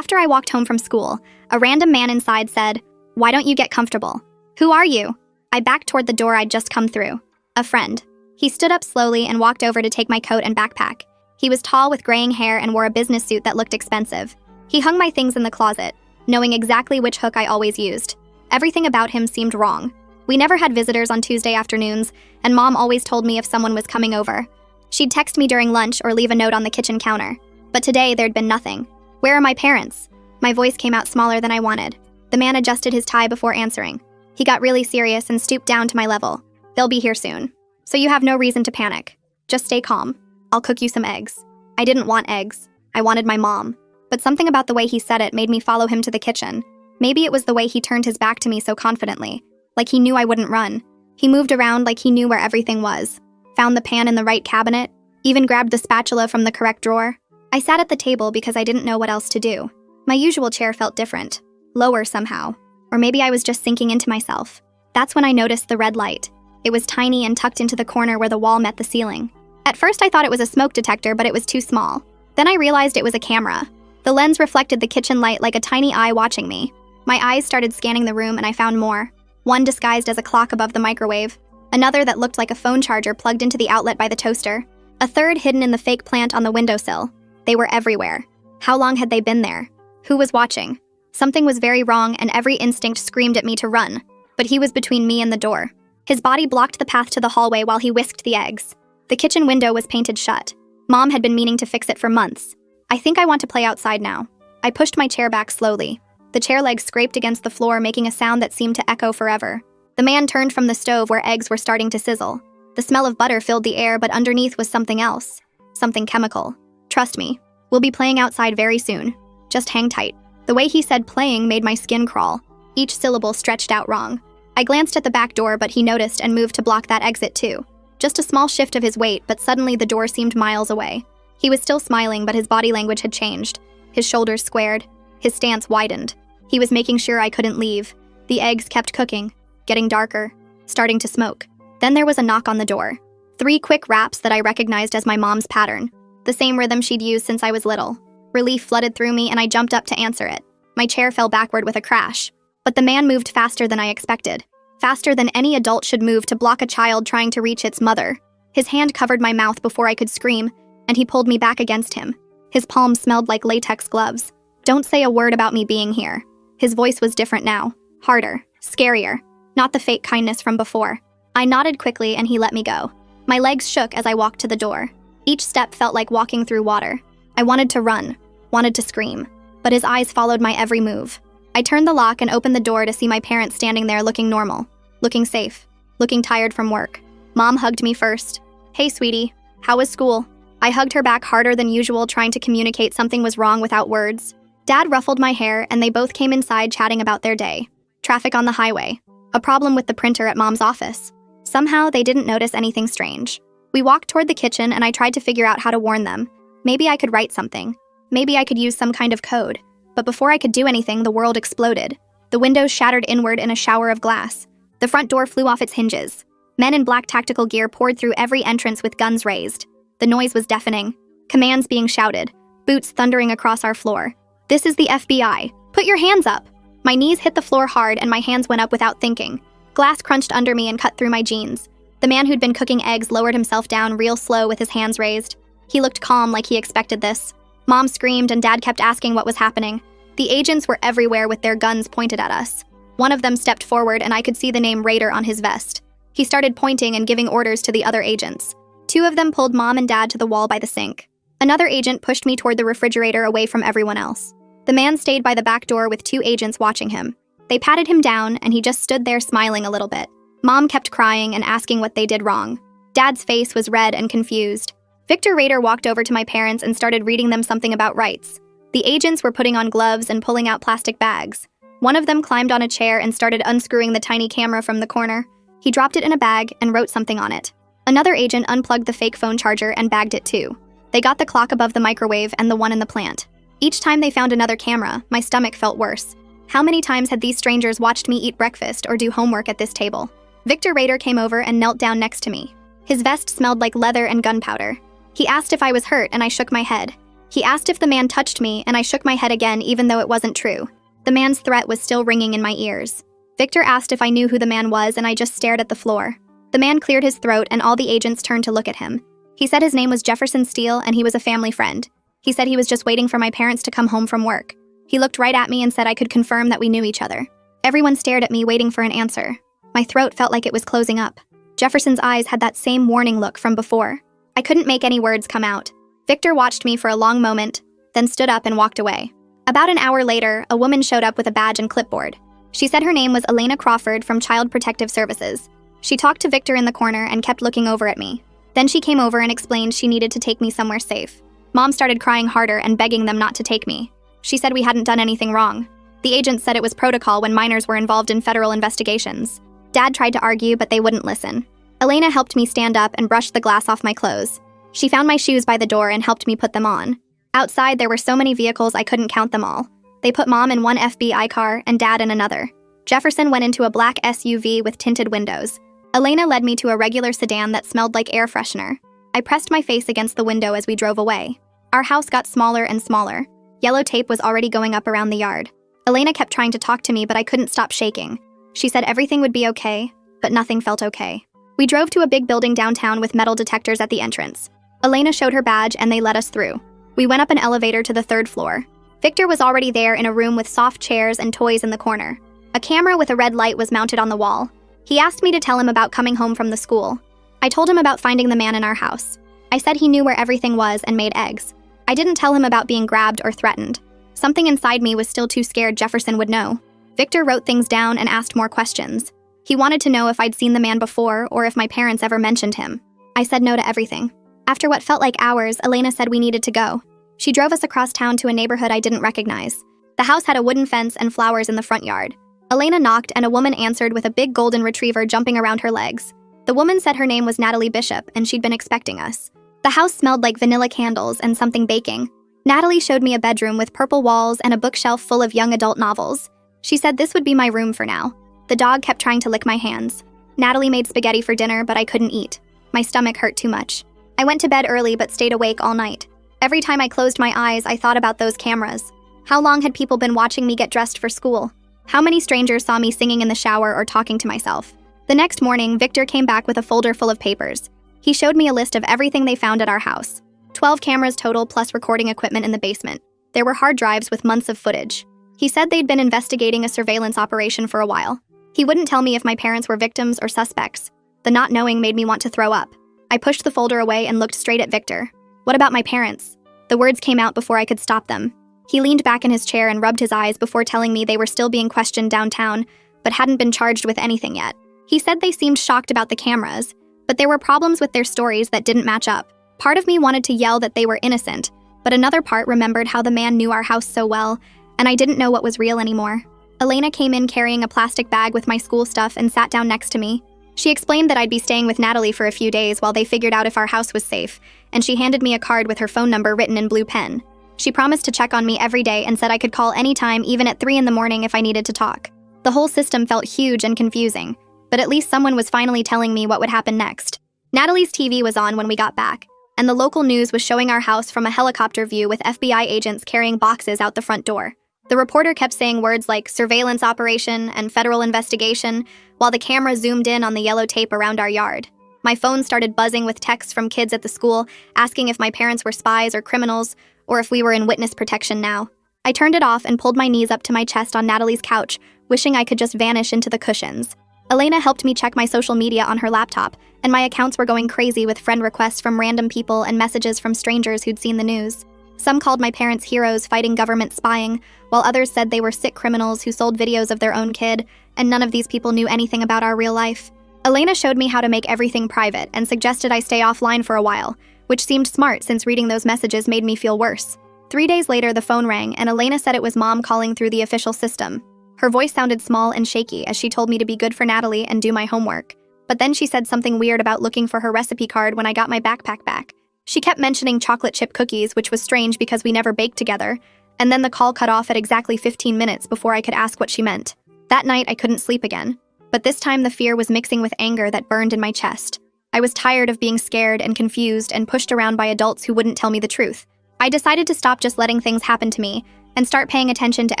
After I walked home from school, a random man inside said, "Why don't you get comfortable?" "Who are you?" I backed toward the door I'd just come through. "A friend." He stood up slowly and walked over to take my coat and backpack. He was tall with graying hair and wore a business suit that looked expensive. He hung my things in the closet, knowing exactly which hook I always used. Everything about him seemed wrong. We never had visitors on Tuesday afternoons, and Mom always told me if someone was coming over. She'd text me during lunch or leave a note on the kitchen counter. But today, there'd been nothing. "Where are my parents?" My voice came out smaller than I wanted. The man adjusted his tie before answering. He got really serious and stooped down to my level. "They'll be here soon. So you have no reason to panic. Just stay calm. I'll cook you some eggs." I didn't want eggs. I wanted my mom. But something about the way he said it made me follow him to the kitchen. Maybe it was the way he turned his back to me so confidently, like he knew I wouldn't run. He moved around like he knew where everything was, found the pan in the right cabinet, even grabbed the spatula from the correct drawer. I sat at the table because I didn't know what else to do. My usual chair felt different, lower somehow, or maybe I was just sinking into myself. That's when I noticed the red light. It was tiny and tucked into the corner where the wall met the ceiling. At first I thought it was a smoke detector, but it was too small. Then I realized it was a camera. The lens reflected the kitchen light like a tiny eye watching me. My eyes started scanning the room and I found more. One disguised as a clock above the microwave, another that looked like a phone charger plugged into the outlet by the toaster, a third hidden in the fake plant on the windowsill. They were everywhere. How long had they been there? Who was watching? Something was very wrong and every instinct screamed at me to run, but he was between me and the door. His body blocked the path to the hallway while he whisked the eggs. The kitchen window was painted shut. Mom had been meaning to fix it for months. "I think I want to play outside now." I pushed my chair back slowly. The chair legs scraped against the floor, making a sound that seemed to echo forever. The man turned from the stove where eggs were starting to sizzle. The smell of butter filled the air, but underneath was something else. Something chemical. "Trust me. We'll be playing outside very soon. Just hang tight." The way he said playing made my skin crawl. Each syllable stretched out wrong. I glanced at the back door, but he noticed and moved to block that exit too. Just a small shift of his weight, but suddenly the door seemed miles away. He was still smiling, but his body language had changed. His shoulders squared. His stance widened. He was making sure I couldn't leave. The eggs kept cooking, getting darker, starting to smoke. Then there was a knock on the door. 3 quick raps that I recognized as my mom's pattern. The same rhythm she'd used since I was little. Relief flooded through me and I jumped up to answer it. My chair fell backward with a crash. But the man moved faster than I expected. Faster than any adult should move to block a child trying to reach its mother. His hand covered my mouth before I could scream, and he pulled me back against him. His palms smelled like latex gloves. "Don't say a word about me being here." His voice was different now. Harder. Scarier. Not the fake kindness from before. I nodded quickly and he let me go. My legs shook as I walked to the door. Each step felt like walking through water. I wanted to run, wanted to scream, but his eyes followed my every move. I turned the lock and opened the door to see my parents standing there looking normal, looking safe, looking tired from work. Mom hugged me first. "Hey, sweetie, how was school?" I hugged her back harder than usual, trying to communicate something was wrong without words. Dad ruffled my hair and they both came inside chatting about their day. Traffic on the highway. A problem with the printer at Mom's office. Somehow, they didn't notice anything strange. We walked toward the kitchen and I tried to figure out how to warn them. Maybe I could write something. Maybe I could use some kind of code. But before I could do anything, the world exploded. The windows shattered inward in a shower of glass. The front door flew off its hinges. Men in black tactical gear poured through every entrance with guns raised. The noise was deafening. Commands being shouted. Boots thundering across our floor. "This is the FBI. Put your hands up." My knees hit the floor hard and my hands went up without thinking. Glass crunched under me and cut through my jeans. The man who'd been cooking eggs lowered himself down real slow with his hands raised. He looked calm, like he expected this. Mom screamed and Dad kept asking what was happening. The agents were everywhere with their guns pointed at us. One of them stepped forward and I could see the name Raider on his vest. He started pointing and giving orders to the other agents. 2 of them pulled Mom and Dad to the wall by the sink. Another agent pushed me toward the refrigerator away from everyone else. The man stayed by the back door with 2 agents watching him. They patted him down and he just stood there smiling a little bit. Mom kept crying and asking what they did wrong. Dad's face was red and confused. Victor Raider walked over to my parents and started reading them something about rights. The agents were putting on gloves and pulling out plastic bags. One of them climbed on a chair and started unscrewing the tiny camera from the corner. He dropped it in a bag and wrote something on it. Another agent unplugged the fake phone charger and bagged it too. They got the clock above the microwave and the one in the plant. Each time they found another camera, my stomach felt worse. How many times had these strangers watched me eat breakfast or do homework at this table? Victor Raider came over and knelt down next to me. His vest smelled like leather and gunpowder. He asked if I was hurt and I shook my head. He asked if the man touched me, and I shook my head again even though it wasn't true. The man's threat was still ringing in my ears. Victor asked if I knew who the man was, and I just stared at the floor. The man cleared his throat, and all the agents turned to look at him. He said his name was Jefferson Steele, and he was a family friend. He said he was just waiting for my parents to come home from work. He looked right at me and said I could confirm that we knew each other. Everyone stared at me, waiting for an answer. My throat felt like it was closing up. Jefferson's eyes had that same warning look from before. I couldn't make any words come out. Victor watched me for a long moment, then stood up and walked away. About an hour later, a woman showed up with a badge and clipboard. She said her name was Elena Crawford from Child Protective Services. She talked to Victor in the corner and kept looking over at me. Then she came over and explained she needed to take me somewhere safe. Mom started crying harder and begging them not to take me. She said we hadn't done anything wrong. The agents said it was protocol when minors were involved in federal investigations. Dad tried to argue, but they wouldn't listen. Elena helped me stand up and brushed the glass off my clothes. She found my shoes by the door and helped me put them on. Outside, there were so many vehicles I couldn't count them all. They put Mom in one FBI car and Dad in another. Jefferson went into a black SUV with tinted windows. Elena led me to a regular sedan that smelled like air freshener. I pressed my face against the window as we drove away. Our house got smaller and smaller. Yellow tape was already going up around the yard. Elena kept trying to talk to me, but I couldn't stop shaking. She said everything would be okay, but nothing felt okay. We drove to a big building downtown with metal detectors at the entrance. Elena showed her badge and they let us through. We went up an elevator to the 3rd floor. Victor was already there in a room with soft chairs and toys in the corner. A camera with a red light was mounted on the wall. He asked me to tell him about coming home from the school. I told him about finding the man in our house. I said he knew where everything was and made eggs. I didn't tell him about being grabbed or threatened. Something inside me was still too scared Jefferson would know. Victor wrote things down and asked more questions. He wanted to know if I'd seen the man before or if my parents ever mentioned him. I said no to everything. After what felt like hours, Elena said we needed to go. She drove us across town to a neighborhood I didn't recognize. The house had a wooden fence and flowers in the front yard. Elena knocked and a woman answered with a big golden retriever jumping around her legs. The woman said her name was Natalie Bishop and she'd been expecting us. The house smelled like vanilla candles and something baking. Natalie showed me a bedroom with purple walls and a bookshelf full of young adult novels. She said this would be my room for now. The dog kept trying to lick my hands. Natalie made spaghetti for dinner, but I couldn't eat. My stomach hurt too much. I went to bed early but stayed awake all night. Every time I closed my eyes, I thought about those cameras. How long had people been watching me get dressed for school? How many strangers saw me singing in the shower or talking to myself? The next morning, Victor came back with a folder full of papers. He showed me a list of everything they found at our house. 12 cameras total plus recording equipment in the basement. There were hard drives with months of footage. He said they'd been investigating a surveillance operation for a while. He wouldn't tell me if my parents were victims or suspects. The not knowing made me want to throw up. I pushed the folder away and looked straight at Victor. What about my parents? The words came out before I could stop them. He leaned back in his chair and rubbed his eyes before telling me they were still being questioned downtown, but hadn't been charged with anything yet. He said they seemed shocked about the cameras, but there were problems with their stories that didn't match up. Part of me wanted to yell that they were innocent, but another part remembered how the man knew our house so well, and I didn't know what was real anymore. Elena came in carrying a plastic bag with my school stuff and sat down next to me. She explained that I'd be staying with Natalie for a few days while they figured out if our house was safe, and she handed me a card with her phone number written in blue pen. She promised to check on me every day and said I could call anytime, even at 3 in the morning if I needed to talk. The whole system felt huge and confusing, but at least someone was finally telling me what would happen next. Natalie's TV was on when we got back, and the local news was showing our house from a helicopter view with FBI agents carrying boxes out the front door. The reporter kept saying words like surveillance operation and federal investigation, while the camera zoomed in on the yellow tape around our yard. My phone started buzzing with texts from kids at the school, asking if my parents were spies or criminals, or if we were in witness protection now. I turned it off and pulled my knees up to my chest on Natalie's couch, wishing I could just vanish into the cushions. Elena helped me check my social media on her laptop, and my accounts were going crazy with friend requests from random people and messages from strangers who'd seen the news. Some called my parents heroes fighting government spying, while others said they were sick criminals who sold videos of their own kid, and none of these people knew anything about our real life. Elena showed me how to make everything private and suggested I stay offline for a while, which seemed smart since reading those messages made me feel worse. 3 days later, the phone rang, and Elena said it was Mom calling through the official system. Her voice sounded small and shaky as she told me to be good for Natalie and do my homework. But then she said something weird about looking for her recipe card when I got my backpack back. She kept mentioning chocolate chip cookies, which was strange because we never baked together, and then the call cut off at exactly 15 minutes before I could ask what she meant. That night, I couldn't sleep again. But this time the fear was mixing with anger that burned in my chest. I was tired of being scared and confused and pushed around by adults who wouldn't tell me the truth. I decided to stop just letting things happen to me and start paying attention to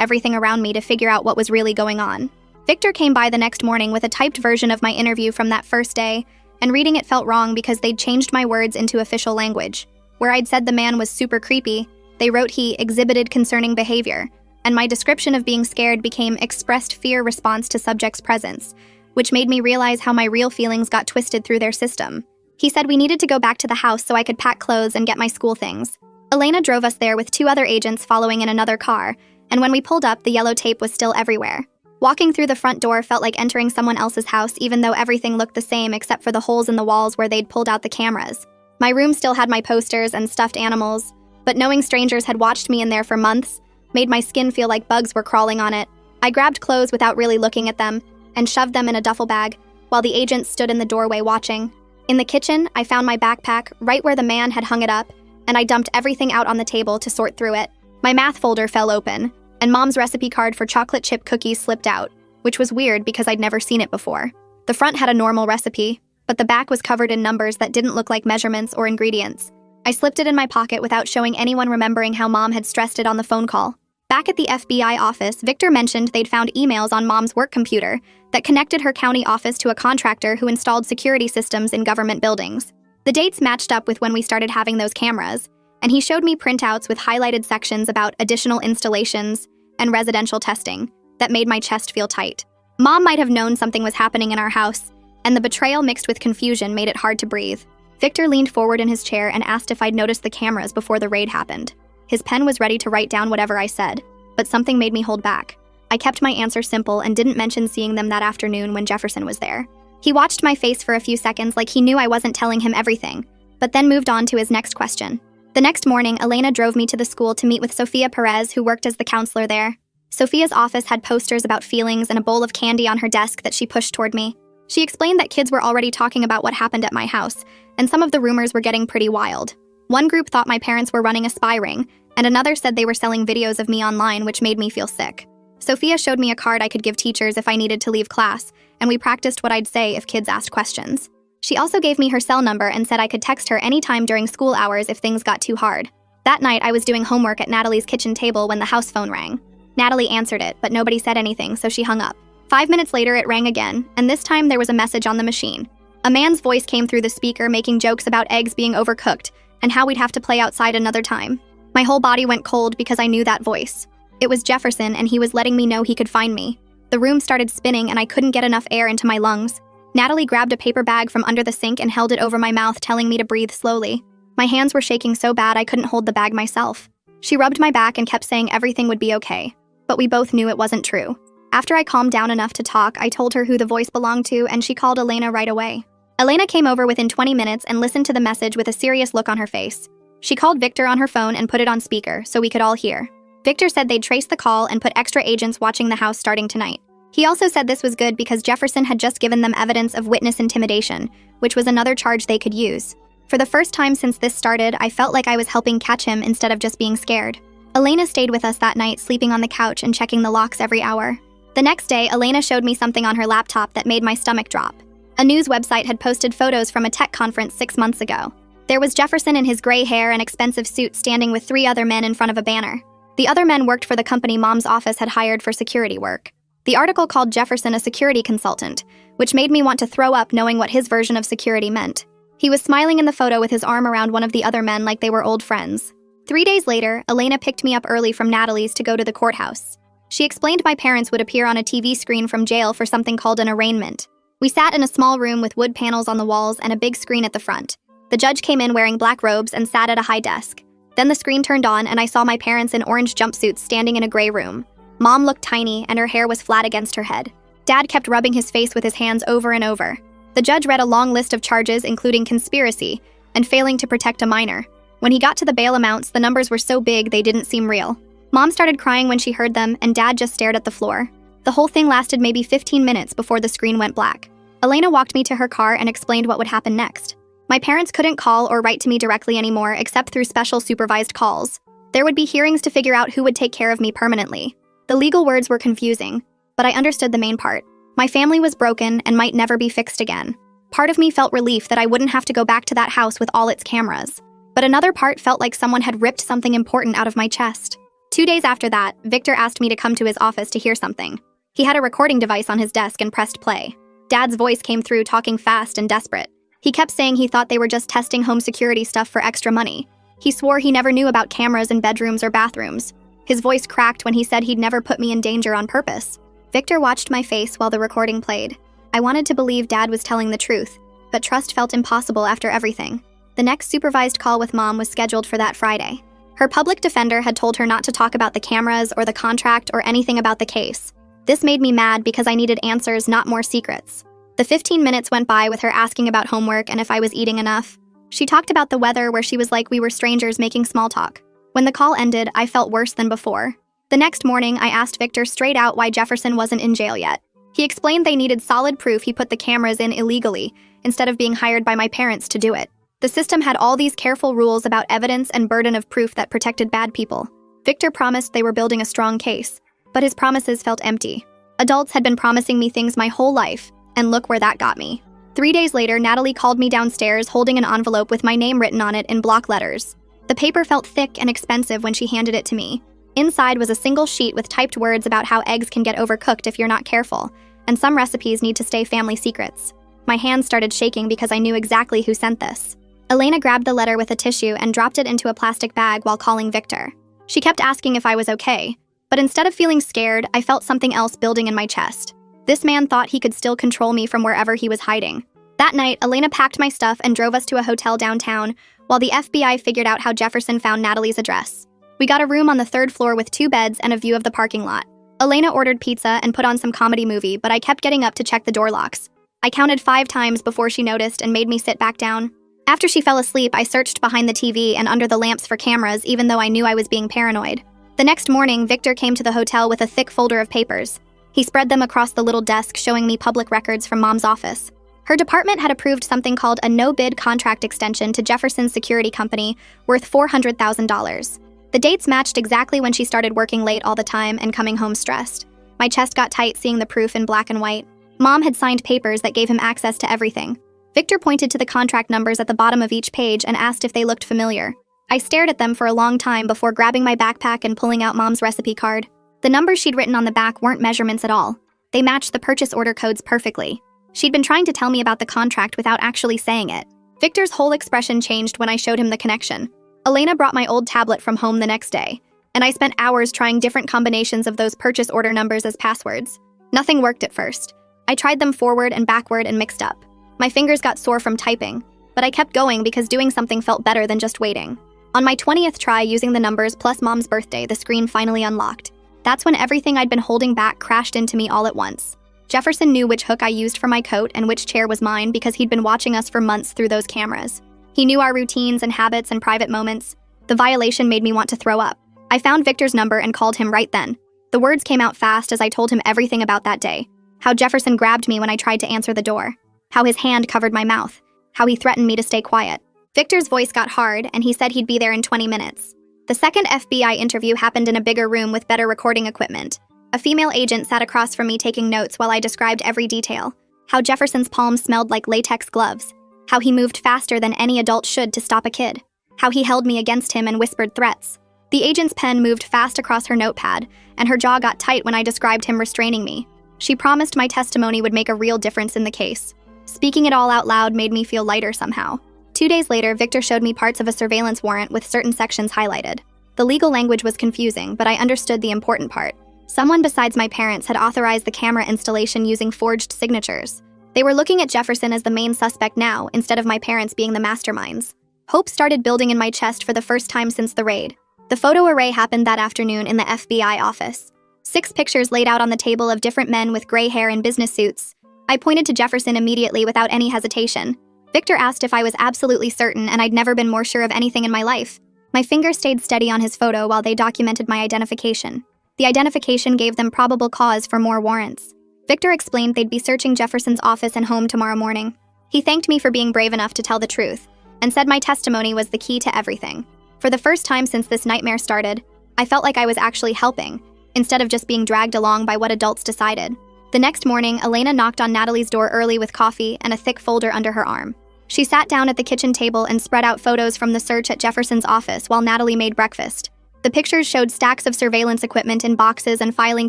everything around me to figure out what was really going on. Victor came by the next morning with a typed version of my interview from that first day, and reading it felt wrong because they'd changed my words into official language. Where I'd said the man was super creepy, they wrote he exhibited concerning behavior, and my description of being scared became expressed fear response to subject's presence, which made me realize how my real feelings got twisted through their system. He said we needed to go back to the house so I could pack clothes and get my school things. Elena drove us there with 2 other agents following in another car, and when we pulled up, the yellow tape was still everywhere. Walking through the front door felt like entering someone else's house, even though everything looked the same except for the holes in the walls where they'd pulled out the cameras. My room still had my posters and stuffed animals, but knowing strangers had watched me in there for months made my skin feel like bugs were crawling on it. I grabbed clothes without really looking at them and shoved them in a duffel bag while the agents stood in the doorway watching. In the kitchen, I found my backpack right where the man had hung it up, and I dumped everything out on the table to sort through it. My math folder fell open, and Mom's recipe card for chocolate chip cookies slipped out, which was weird because I'd never seen it before. The front had a normal recipe, but the back was covered in numbers that didn't look like measurements or ingredients. I slipped it in my pocket without showing anyone, remembering how Mom had stressed it on the phone call. Back at the FBI office, Victor mentioned they'd found emails on Mom's work computer that connected her county office to a contractor who installed security systems in government buildings. The dates matched up with when we started having those cameras, and he showed me printouts with highlighted sections about additional installations and residential testing that made my chest feel tight. Mom might have known something was happening in our house, and the betrayal mixed with confusion made it hard to breathe. Victor leaned forward in his chair and asked if I'd noticed the cameras before the raid happened. His pen was ready to write down whatever I said, but something made me hold back. I kept my answer simple and didn't mention seeing them that afternoon when Jefferson was there. He watched my face for a few seconds like he knew I wasn't telling him everything, but then moved on to his next question. The next morning, Elena drove me to the school to meet with Sofia Perez, who worked as the counselor there. Sofia's office had posters about feelings and a bowl of candy on her desk that she pushed toward me. She explained that kids were already talking about what happened at my house, and some of the rumors were getting pretty wild. One group thought my parents were running a spy ring, and another said they were selling videos of me online, which made me feel sick. Sophia showed me a card I could give teachers if I needed to leave class, and we practiced what I'd say if kids asked questions. She also gave me her cell number and said I could text her anytime during school hours if things got too hard. That night, I was doing homework at Natalie's kitchen table when the house phone rang. Natalie answered it, but nobody said anything, so she hung up. 5 minutes later, it rang again, and this time there was a message on the machine. A man's voice came through the speaker making jokes about eggs being overcooked and how we'd have to play outside another time. My whole body went cold because I knew that voice. It was Jefferson, and he was letting me know he could find me. The room started spinning, and I couldn't get enough air into my lungs. Natalie grabbed a paper bag from under the sink and held it over my mouth, telling me to breathe slowly. My hands were shaking so bad I couldn't hold the bag myself. She rubbed my back and kept saying everything would be okay, but we both knew it wasn't true. After I calmed down enough to talk, I told her who the voice belonged to, and she called Elena right away. Elena came over within 20 minutes and listened to the message with a serious look on her face. She called Victor on her phone and put it on speaker so we could all hear. Victor said they'd trace the call and put extra agents watching the house starting tonight. He also said this was good because Jefferson had just given them evidence of witness intimidation, which was another charge they could use. For the first time since this started, I felt like I was helping catch him instead of just being scared. Elena stayed with us that night, sleeping on the couch and checking the locks every hour. The next day, Elena showed me something on her laptop that made my stomach drop. A news website had posted photos from a tech conference 6 months ago. There was Jefferson in his gray hair and expensive suit standing with 3 other men in front of a banner. The other men worked for the company Mom's office had hired for security work. The article called Jefferson a security consultant, which made me want to throw up knowing what his version of security meant. He was smiling in the photo with his arm around one of the other men like they were old friends. 3 days later, Elena picked me up early from Natalie's to go to the courthouse. She explained my parents would appear on a TV screen from jail for something called an arraignment. We sat in a small room with wood panels on the walls and a big screen at the front. The judge came in wearing black robes and sat at a high desk. Then the screen turned on and I saw my parents in orange jumpsuits standing in a gray room. Mom looked tiny and her hair was flat against her head. Dad kept rubbing his face with his hands over and over. The judge read a long list of charges including conspiracy and failing to protect a minor. When he got to the bail amounts, the numbers were so big they didn't seem real. Mom started crying when she heard them and Dad just stared at the floor. The whole thing lasted maybe 15 minutes before the screen went black. Elena walked me to her car and explained what would happen next. My parents couldn't call or write to me directly anymore except through special supervised calls. There would be hearings to figure out who would take care of me permanently. The legal words were confusing, but I understood the main part. My family was broken and might never be fixed again. Part of me felt relief that I wouldn't have to go back to that house with all its cameras. but another part felt like someone had ripped something important out of my chest. 2 days after that, Victor asked me to come to his office to hear something. He had a recording device on his desk and pressed play. Dad's voice came through talking fast and desperate. He kept saying he thought they were just testing home security stuff for extra money. He swore he never knew about cameras in bedrooms or bathrooms. His voice cracked when he said he'd never put me in danger on purpose. Victor watched my face while the recording played. I wanted to believe Dad was telling the truth, but trust felt impossible after everything. The next supervised call with Mom was scheduled for that Friday. Her public defender had told her not to talk about the cameras or the contract or anything about the case. This made me mad because I needed answers, not more secrets. The 15 minutes went by with her asking about homework and if I was eating enough. She talked about the weather where she was like we were strangers making small talk. When the call ended, I felt worse than before. The next morning, I asked Victor straight out why Jefferson wasn't in jail yet. He explained they needed solid proof he put the cameras in illegally, instead of being hired by my parents to do it. The system had all these careful rules about evidence and burden of proof that protected bad people. Victor promised they were building a strong case, but his promises felt empty. Adults had been promising me things my whole life, and look where that got me. 3 days later, Natalie called me downstairs holding an envelope with my name written on it in block letters. The paper felt thick and expensive when she handed it to me. Inside was a single sheet with typed words about how eggs can get overcooked if you're not careful, and some recipes need to stay family secrets. My hands started shaking because I knew exactly who sent this. Elena grabbed the letter with a tissue and dropped it into a plastic bag while calling Victor. She kept asking if I was okay, but instead of feeling scared, I felt something else building in my chest. This man thought he could still control me from wherever he was hiding. That night, Elena packed my stuff and drove us to a hotel downtown, while the FBI figured out how Jefferson found Natalie's address. We got a room on the 3rd floor with 2 beds and a view of the parking lot. Elena ordered pizza and put on some comedy movie, but I kept getting up to check the door locks. I counted 5 times before she noticed and made me sit back down. After she fell asleep, I searched behind the TV and under the lamps for cameras, even though I knew I was being paranoid. The next morning, Victor came to the hotel with a thick folder of papers. He spread them across the little desk, showing me public records from Mom's office. Her department had approved something called a no-bid contract extension to Jefferson's security company worth $400,000. The dates matched exactly when she started working late all the time and coming home stressed. My chest got tight seeing the proof in black and white. Mom had signed papers that gave him access to everything. Victor pointed to the contract numbers at the bottom of each page and asked if they looked familiar. I stared at them for a long time before grabbing my backpack and pulling out Mom's recipe card. The numbers she'd written on the back weren't measurements at all. They matched the purchase order codes perfectly. She'd been trying to tell me about the contract without actually saying it. Victor's whole expression changed when I showed him the connection. Elena brought my old tablet from home the next day, and I spent hours trying different combinations of those purchase order numbers as passwords. Nothing worked at first. I tried them forward and backward and mixed up. My fingers got sore from typing, but I kept going because doing something felt better than just waiting. On my 20th try using the numbers plus Mom's birthday, the screen finally unlocked. That's when everything I'd been holding back crashed into me all at once. Jefferson knew which hook I used for my coat and which chair was mine because he'd been watching us for months through those cameras. He knew our routines and habits and private moments. The violation made me want to throw up. I found Victor's number and called him right then. The words came out fast as I told him everything about that day. How Jefferson grabbed me when I tried to answer the door. How his hand covered my mouth. How he threatened me to stay quiet. Victor's voice got hard and he said he'd be there in 20 minutes. The second FBI interview happened in a bigger room with better recording equipment. A female agent sat across from me taking notes while I described every detail. How Jefferson's palms smelled like latex gloves. How he moved faster than any adult should to stop a kid. How he held me against him and whispered threats. The agent's pen moved fast across her notepad, and her jaw got tight when I described him restraining me. She promised my testimony would make a real difference in the case. Speaking it all out loud made me feel lighter somehow. 2 days later, Victor showed me parts of a surveillance warrant with certain sections highlighted. The legal language was confusing, but I understood the important part. Someone besides my parents had authorized the camera installation using forged signatures. They were looking at Jefferson as the main suspect now, instead of my parents being the masterminds. Hope started building in my chest for the first time since the raid. The photo array happened that afternoon in the FBI office. 6 pictures laid out on the table of different men with gray hair and business suits. I pointed to Jefferson immediately without any hesitation. Victor asked if I was absolutely certain, and I'd never been more sure of anything in my life. My finger stayed steady on his photo while they documented my identification. The identification gave them probable cause for more warrants. Victor explained they'd be searching Jefferson's office and home tomorrow morning. He thanked me for being brave enough to tell the truth, and said my testimony was the key to everything. For the first time since this nightmare started, I felt like I was actually helping, instead of just being dragged along by what adults decided. The next morning, Elena knocked on Natalie's door early with coffee and a thick folder under her arm. She sat down at the kitchen table and spread out photos from the search at Jefferson's office while Natalie made breakfast. The pictures showed stacks of surveillance equipment in boxes and filing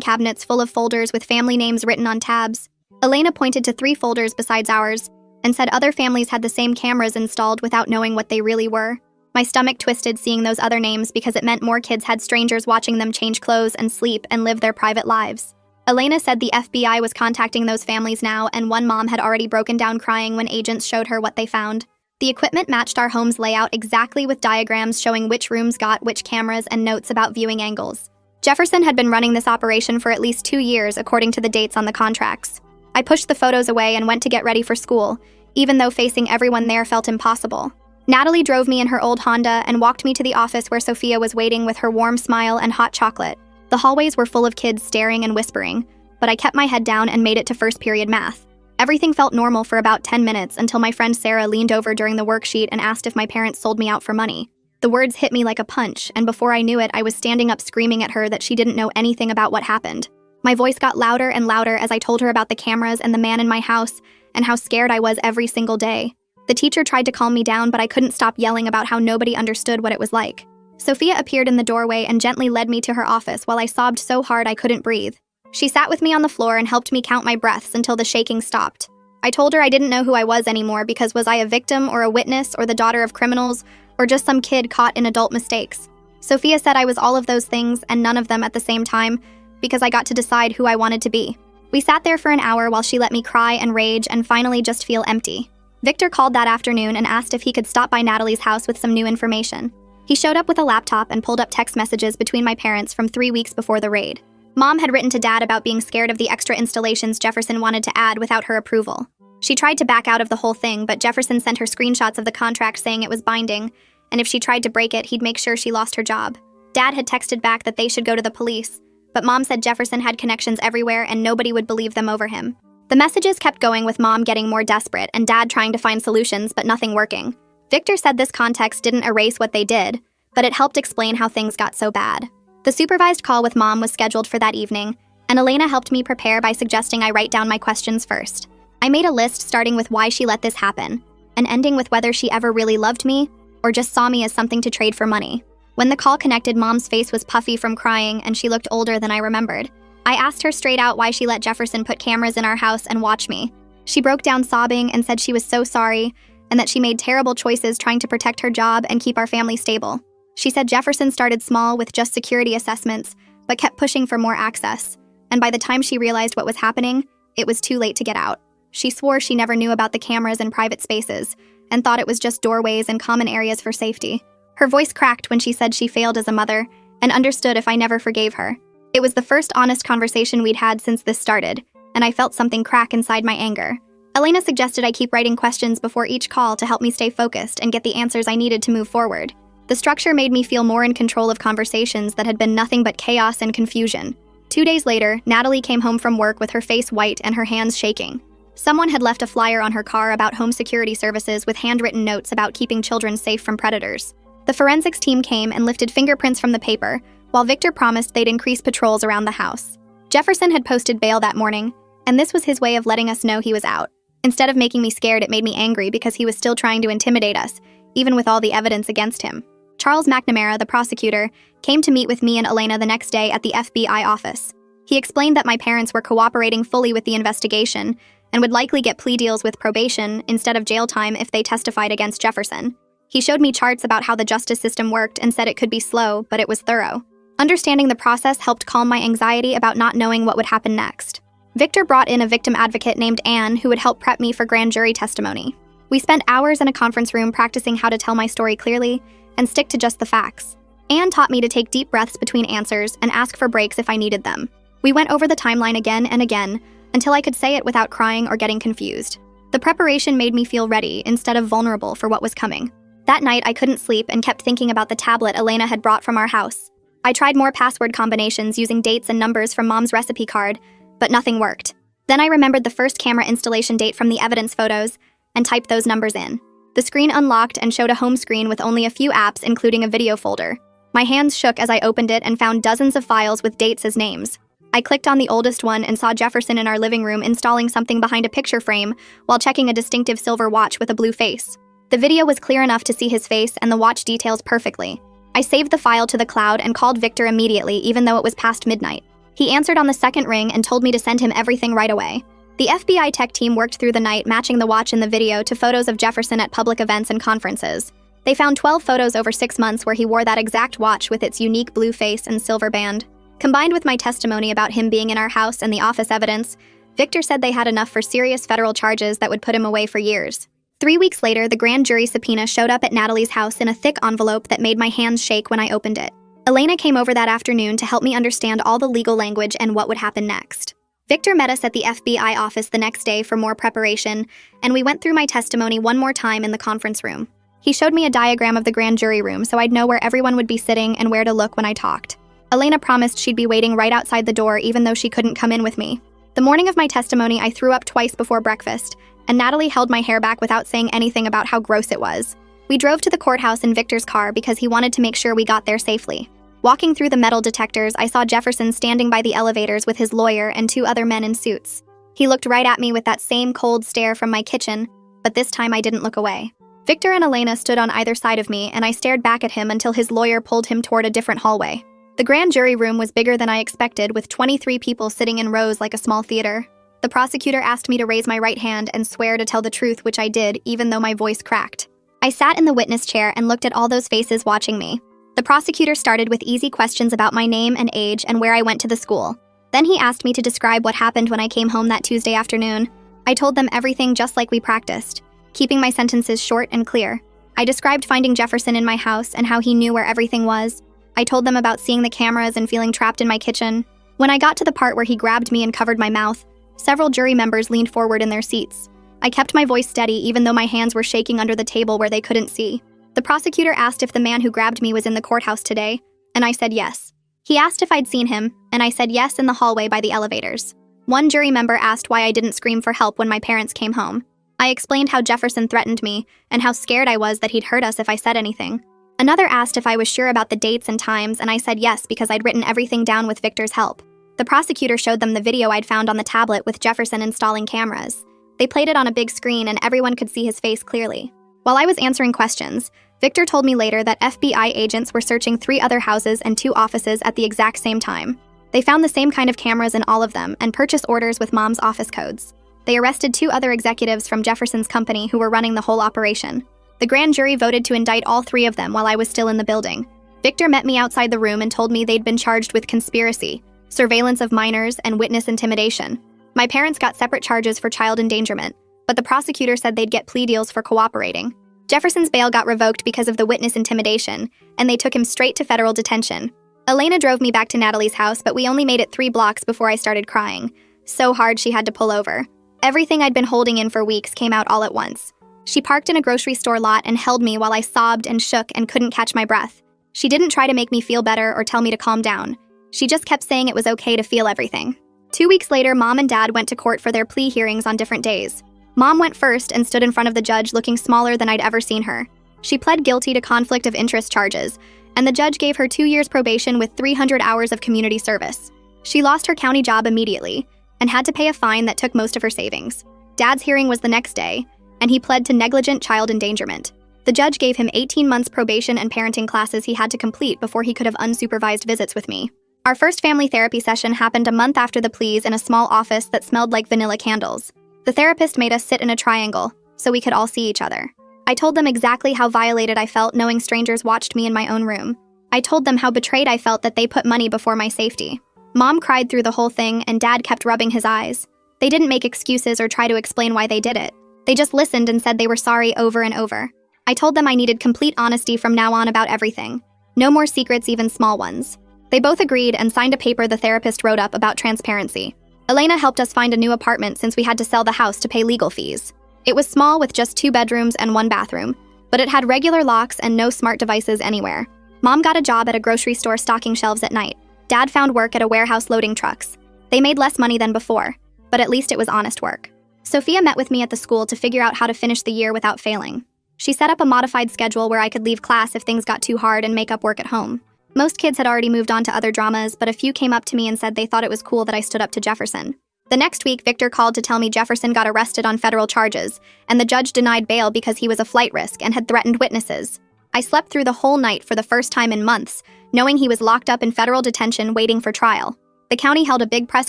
cabinets full of folders with family names written on tabs. Elena pointed to 3 folders besides ours and said other families had the same cameras installed without knowing what they really were. My stomach twisted seeing those other names because it meant more kids had strangers watching them change clothes and sleep and live their private lives. Elena said the FBI was contacting those families now, and one mom had already broken down crying when agents showed her what they found. The equipment matched our home's layout exactly, with diagrams showing which rooms got which cameras and notes about viewing angles. Jefferson had been running this operation for at least 2 years, according to the dates on the contracts. I pushed the photos away and went to get ready for school, even though facing everyone there felt impossible. Natalie drove me in her old Honda and walked me to the office where Sophia was waiting with her warm smile and hot chocolate. The hallways were full of kids staring and whispering, but I kept my head down and made it to first period math. Everything felt normal for about 10 minutes until my friend Sarah leaned over during the worksheet and asked if my parents sold me out for money. The words hit me like a punch, and before I knew it, I was standing up screaming at her that she didn't know anything about what happened. My voice got louder and louder as I told her about the cameras and the man in my house and how scared I was every single day. The teacher tried to calm me down, but I couldn't stop yelling about how nobody understood what it was like. Sophia appeared in the doorway and gently led me to her office while I sobbed so hard I couldn't breathe. She sat with me on the floor and helped me count my breaths until the shaking stopped. I told her I didn't know who I was anymore because was I a victim or a witness or the daughter of criminals or just some kid caught in adult mistakes? Sophia said I was all of those things and none of them at the same time because I got to decide who I wanted to be. We sat there for an hour while she let me cry and rage and finally just feel empty. Victor called that afternoon and asked if he could stop by Natalie's house with some new information. He showed up with a laptop and pulled up text messages between my parents from 3 weeks before the raid. Mom had written to Dad about being scared of the extra installations Jefferson wanted to add without her approval. She tried to back out of the whole thing, but Jefferson sent her screenshots of the contract saying it was binding, and if she tried to break it, he'd make sure she lost her job. Dad had texted back that they should go to the police, but Mom said Jefferson had connections everywhere and nobody would believe them over him. The messages kept going, with Mom getting more desperate and Dad trying to find solutions but nothing working. Victor said this context didn't erase what they did, but it helped explain how things got so bad. The supervised call with Mom was scheduled for that evening, and Elena helped me prepare by suggesting I write down my questions first. I made a list starting with why she let this happen, and ending with whether she ever really loved me or just saw me as something to trade for money. When the call connected, Mom's face was puffy from crying and she looked older than I remembered. I asked her straight out why she let Jefferson put cameras in our house and watch me. She broke down sobbing and said she was so sorry and that she made terrible choices trying to protect her job and keep our family stable. She said Jefferson started small with just security assessments, but kept pushing for more access, and by the time she realized what was happening, it was too late to get out. She swore she never knew about the cameras in private spaces and thought it was just doorways and common areas for safety. Her voice cracked when she said she failed as a mother and understood if I never forgave her. It was the first honest conversation we'd had since this started, and I felt something crack inside my anger. Elena suggested I keep writing questions before each call to help me stay focused and get the answers I needed to move forward. The structure made me feel more in control of conversations that had been nothing but chaos and confusion. 2 days later, Natalie came home from work with her face white and her hands shaking. Someone had left a flyer on her car about home security services with handwritten notes about keeping children safe from predators. The forensics team came and lifted fingerprints from the paper, while Victor promised they'd increase patrols around the house. Jefferson had posted bail that morning, and this was his way of letting us know he was out. Instead of making me scared, it made me angry because he was still trying to intimidate us, even with all the evidence against him. Charles McNamara, the prosecutor, came to meet with me and Elena the next day at the FBI office. He explained that my parents were cooperating fully with the investigation and would likely get plea deals with probation instead of jail time if they testified against Jefferson. He showed me charts about how the justice system worked and said it could be slow, but it was thorough. Understanding the process helped calm my anxiety about not knowing what would happen next. Victor brought in a victim advocate named Anne who would help prep me for grand jury testimony. We spent hours in a conference room practicing how to tell my story clearly and stick to just the facts. Anne taught me to take deep breaths between answers and ask for breaks if I needed them. We went over the timeline again and again until I could say it without crying or getting confused. The preparation made me feel ready instead of vulnerable for what was coming. That night, I couldn't sleep and kept thinking about the tablet Elena had brought from our house. I tried more password combinations using dates and numbers from Mom's recipe card, but nothing worked. Then I remembered the first camera installation date from the evidence photos and typed those numbers in. The screen unlocked and showed a home screen with only a few apps, including a video folder. My hands shook as I opened it and found dozens of files with dates as names. I clicked on the oldest one and saw Jefferson in our living room installing something behind a picture frame while checking a distinctive silver watch with a blue face. The video was clear enough to see his face and the watch details perfectly. I saved the file to the cloud and called Victor immediately, even though it was past midnight. He answered on the second ring and told me to send him everything right away. The FBI tech team worked through the night, matching the watch in the video to photos of Jefferson at public events and conferences. They found 12 photos over 6 months where he wore that exact watch with its unique blue face and silver band. Combined with my testimony about him being in our house and the office evidence, Victor said they had enough for serious federal charges that would put him away for years. 3 weeks later, the grand jury subpoena showed up at Natalie's house in a thick envelope that made my hands shake when I opened it. Elena came over that afternoon to help me understand all the legal language and what would happen next. Victor met us at the FBI office the next day for more preparation, and we went through my testimony one more time in the conference room. He showed me a diagram of the grand jury room so I'd know where everyone would be sitting and where to look when I talked. Elena promised she'd be waiting right outside the door even though she couldn't come in with me. The morning of my testimony, I threw up twice before breakfast, and Natalie held my hair back without saying anything about how gross it was. We drove to the courthouse in Victor's car because he wanted to make sure we got there safely. Walking through the metal detectors, I saw Jefferson standing by the elevators with his lawyer and 2 other men in suits. He looked right at me with that same cold stare from my kitchen, but this time I didn't look away. Victor and Elena stood on either side of me, and I stared back at him until his lawyer pulled him toward a different hallway. The grand jury room was bigger than I expected, with 23 people sitting in rows like a small theater. The prosecutor asked me to raise my right hand and swear to tell the truth, which I did, even though my voice cracked. I sat in the witness chair and looked at all those faces watching me. The prosecutor started with easy questions about my name and age and where I went to the school. Then he asked me to describe what happened when I came home that Tuesday afternoon. I told them everything just like we practiced, keeping my sentences short and clear. I described finding Jefferson in my house and how he knew where everything was. I told them about seeing the cameras and feeling trapped in my kitchen. When I got to the part where he grabbed me and covered my mouth, several jury members leaned forward in their seats. I kept my voice steady even though my hands were shaking under the table where they couldn't see. The prosecutor asked if the man who grabbed me was in the courthouse today, and I said yes. He asked if I'd seen him, and I said yes in the hallway by the elevators. One jury member asked why I didn't scream for help when my parents came home. I explained how Jefferson threatened me and how scared I was that he'd hurt us if I said anything. Another asked if I was sure about the dates and times, and I said yes because I'd written everything down with Victor's help. The prosecutor showed them the video I'd found on the tablet with Jefferson installing cameras. They played it on a big screen and everyone could see his face clearly. While I was answering questions, Victor told me later that FBI agents were searching 3 other houses and 2 offices at the exact same time. They found the same kind of cameras in all of them and purchase orders with Mom's office codes. They arrested 2 other executives from Jefferson's company who were running the whole operation. The grand jury voted to indict all 3 of them while I was still in the building. Victor met me outside the room and told me they'd been charged with conspiracy, surveillance of minors, and witness intimidation. My parents got separate charges for child endangerment, but the prosecutor said they'd get plea deals for cooperating. Jefferson's bail got revoked because of the witness intimidation, and they took him straight to federal detention. Elena drove me back to Natalie's house, but we only made it 3 blocks before I started crying. So hard she had to pull over. Everything I'd been holding in for weeks came out all at once. She parked in a grocery store lot and held me while I sobbed and shook and couldn't catch my breath. She didn't try to make me feel better or tell me to calm down. She just kept saying it was okay to feel everything. 2 weeks later, Mom and Dad went to court for their plea hearings on different days. Mom went first and stood in front of the judge looking smaller than I'd ever seen her. She pled guilty to conflict of interest charges, and the judge gave her 2 years probation with 300 hours of community service. She lost her county job immediately and had to pay a fine that took most of her savings. Dad's hearing was the next day, and he pled to negligent child endangerment. The judge gave him 18 months probation and parenting classes he had to complete before he could have unsupervised visits with me. Our first family therapy session happened a month after the pleas in a small office that smelled like vanilla candles. The therapist made us sit in a triangle so we could all see each other. I told them exactly how violated I felt knowing strangers watched me in my own room. I told them how betrayed I felt that they put money before my safety. Mom cried through the whole thing, and Dad kept rubbing his eyes. They didn't make excuses or try to explain why they did it. They just listened and said they were sorry over and over. I told them I needed complete honesty from now on about everything. No more secrets, even small ones. They both agreed and signed a paper the therapist wrote up about transparency. Elena helped us find a new apartment since we had to sell the house to pay legal fees. It was small with just 2 bedrooms and 1 bathroom, but it had regular locks and no smart devices anywhere. Mom got a job at a grocery store stocking shelves at night. Dad found work at a warehouse loading trucks. They made less money than before, but at least it was honest work. Sophia met with me at the school to figure out how to finish the year without failing. She set up a modified schedule where I could leave class if things got too hard and make up work at home. Most kids had already moved on to other dramas, but a few came up to me and said they thought it was cool that I stood up to Jefferson. The next week, Victor called to tell me Jefferson got arrested on federal charges, and the judge denied bail because he was a flight risk and had threatened witnesses. I slept through the whole night for the first time in months, knowing he was locked up in federal detention waiting for trial. The county held a big press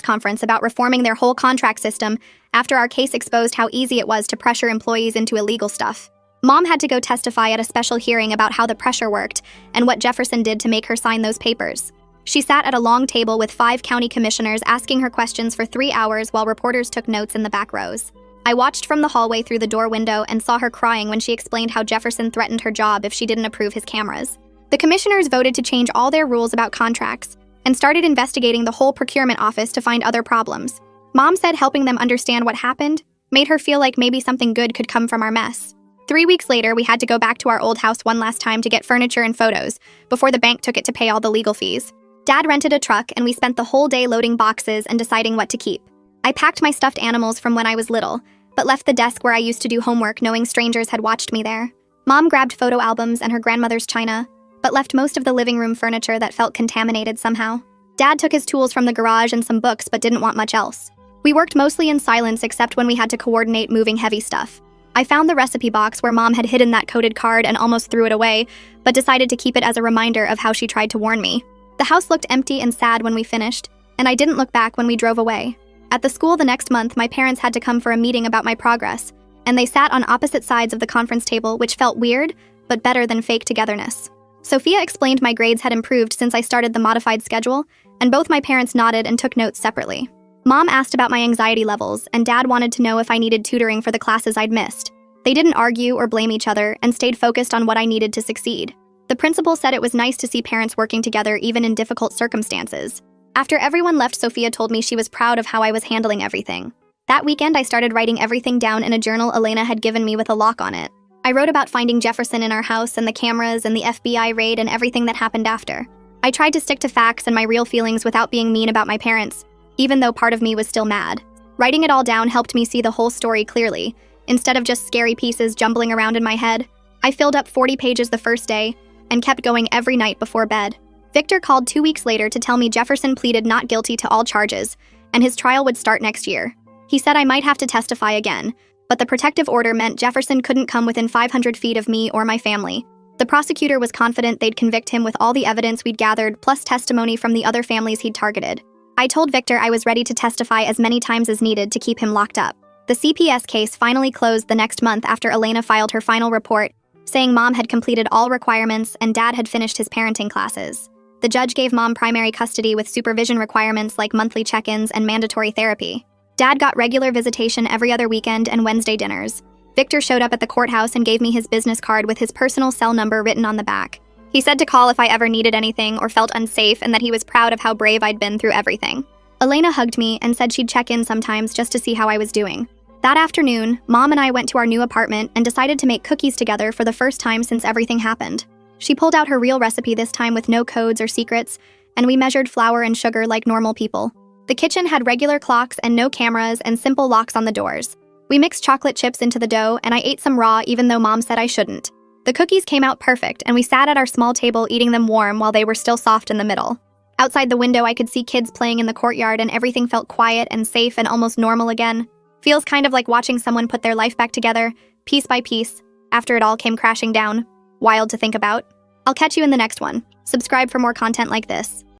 conference about reforming their whole contract system after our case exposed how easy it was to pressure employees into illegal stuff. Mom had to go testify at a special hearing about how the pressure worked and what Jefferson did to make her sign those papers. She sat at a long table with 5 county commissioners asking her questions for 3 hours while reporters took notes in the back rows. I watched from the hallway through the door window and saw her crying when she explained how Jefferson threatened her job if she didn't approve his cameras. The commissioners voted to change all their rules about contracts and started investigating the whole procurement office to find other problems. Mom said helping them understand what happened made her feel like maybe something good could come from our mess. 3 weeks later, we had to go back to our old house one last time to get furniture and photos before the bank took it to pay all the legal fees. Dad rented a truck and we spent the whole day loading boxes and deciding what to keep. I packed my stuffed animals from when I was little, but left the desk where I used to do homework knowing strangers had watched me there. Mom grabbed photo albums and her grandmother's china, but left most of the living room furniture that felt contaminated somehow. Dad took his tools from the garage and some books but didn't want much else. We worked mostly in silence except when we had to coordinate moving heavy stuff. I found the recipe box where Mom had hidden that coded card and almost threw it away, but decided to keep it as a reminder of how she tried to warn me. The house looked empty and sad when we finished, and I didn't look back when we drove away. At the school the next month, my parents had to come for a meeting about my progress, and they sat on opposite sides of the conference table, which felt weird, but better than fake togetherness. Sophia explained my grades had improved since I started the modified schedule, and both my parents nodded and took notes separately. Mom asked about my anxiety levels, and Dad wanted to know if I needed tutoring for the classes I'd missed. They didn't argue or blame each other and stayed focused on what I needed to succeed. The principal said it was nice to see parents working together even in difficult circumstances. After everyone left, Sophia told me she was proud of how I was handling everything. That weekend, I started writing everything down in a journal Elena had given me with a lock on it. I wrote about finding Jefferson in our house and the cameras and the FBI raid and everything that happened after. I tried to stick to facts and my real feelings without being mean about my parents, even though part of me was still mad. Writing it all down helped me see the whole story clearly, instead of just scary pieces jumbling around in my head. I filled up 40 pages the first day and kept going every night before bed. Victor called 2 weeks later to tell me Jefferson pleaded not guilty to all charges, and his trial would start next year. He said I might have to testify again, but the protective order meant Jefferson couldn't come within 500 feet of me or my family. The prosecutor was confident they'd convict him with all the evidence we'd gathered, plus testimony from the other families he'd targeted. I told Victor I was ready to testify as many times as needed to keep him locked up. The CPS case finally closed the next month after Elena filed her final report, saying Mom had completed all requirements and Dad had finished his parenting classes. The judge gave Mom primary custody with supervision requirements like monthly check-ins and mandatory therapy. Dad got regular visitation every other weekend and Wednesday dinners. Victor showed up at the courthouse and gave me his business card with his personal cell number written on the back. He said to call if I ever needed anything or felt unsafe and that he was proud of how brave I'd been through everything. Elena hugged me and said she'd check in sometimes just to see how I was doing. That afternoon, Mom and I went to our new apartment and decided to make cookies together for the first time since everything happened. She pulled out her real recipe this time with no codes or secrets, and we measured flour and sugar like normal people. The kitchen had regular clocks and no cameras and simple locks on the doors. We mixed chocolate chips into the dough, and I ate some raw even though Mom said I shouldn't. The cookies came out perfect, and we sat at our small table eating them warm while they were still soft in the middle. Outside the window, I could see kids playing in the courtyard, and everything felt quiet and safe and almost normal again. Feels kind of like watching someone put their life back together, piece by piece, after it all came crashing down. Wild to think about. I'll catch you in the next one. Subscribe for more content like this.